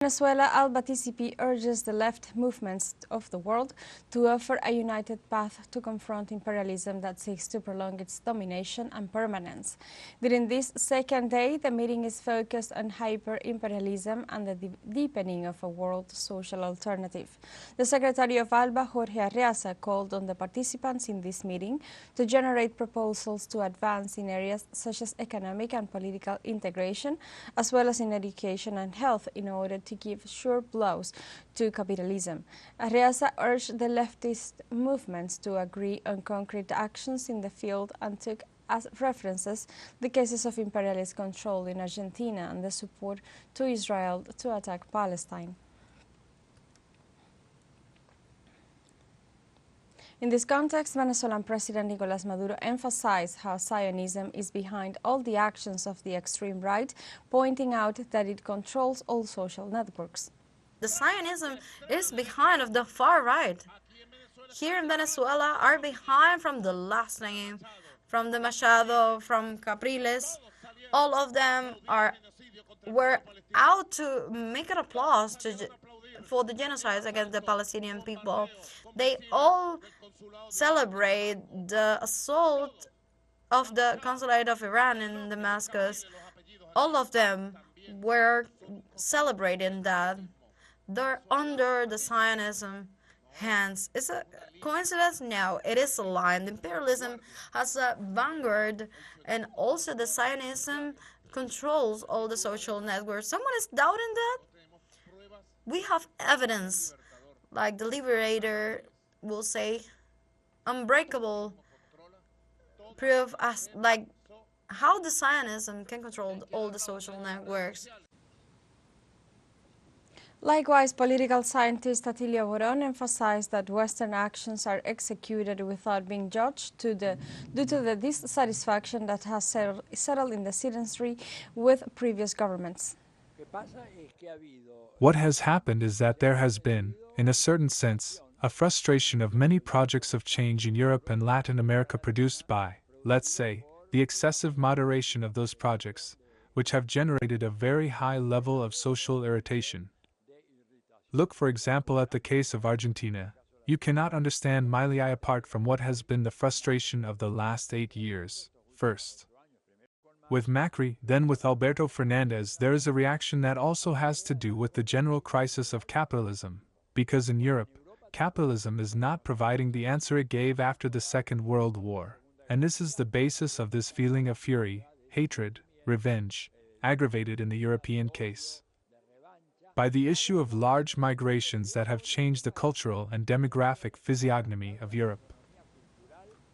Venezuela, ALBA TCP urges the left movements of the world to offer a united path to confront imperialism that seeks to prolong its domination and permanence. During this second day, the meeting is focused on hyper-imperialism and the deepening of a world social alternative. The Secretary of ALBA, Jorge Arriaza, called on the participants in this meeting to generate proposals to advance in areas such as economic and political integration, as well as in education and health, in order to give sure blows to capitalism. Arriaza urged the leftist movements to agree on concrete actions in the field and took as references the cases of imperialist control in Argentina and the support to Israel to attack Palestine. In this context, Venezuelan President Nicolás Maduro emphasized how Zionism is behind all the actions of the extreme right, pointing out that it controls all social networks. The Zionism is behind of the far right. Here in Venezuela are behind from the last name, from the Machado, from Capriles. All of them were out to make an applause for the genocides against the Palestinian people. They all celebrate the assault of the consulate of Iran in Damascus. All of them were celebrating that. They're under the Zionism hands. Is a coincidence? No, it is a lie. The imperialism has a vanguard, and also the Zionism controls all the social networks. Someone is doubting that? We have evidence, like the Liberator will say, unbreakable proof as like how the Zionism can control all the social networks. Likewise, political scientist Atilio Boron emphasized that Western actions are executed without being judged due to the dissatisfaction that has settled in the citizenry with previous governments. What has happened is that there has been, in a certain sense, a frustration of many projects of change in Europe and Latin America produced by, let's say, the excessive moderation of those projects, which have generated a very high level of social irritation. Look, for example, at the case of Argentina. You cannot understand Milei apart from what has been the frustration of the last 8 years. First, with Macri, then with Alberto Fernandez, there is a reaction that also has to do with the general crisis of capitalism, because in Europe, capitalism is not providing the answer it gave after the Second World War, and this is the basis of this feeling of fury, hatred, revenge, aggravated in the European case by the issue of large migrations that have changed the cultural and demographic physiognomy of Europe.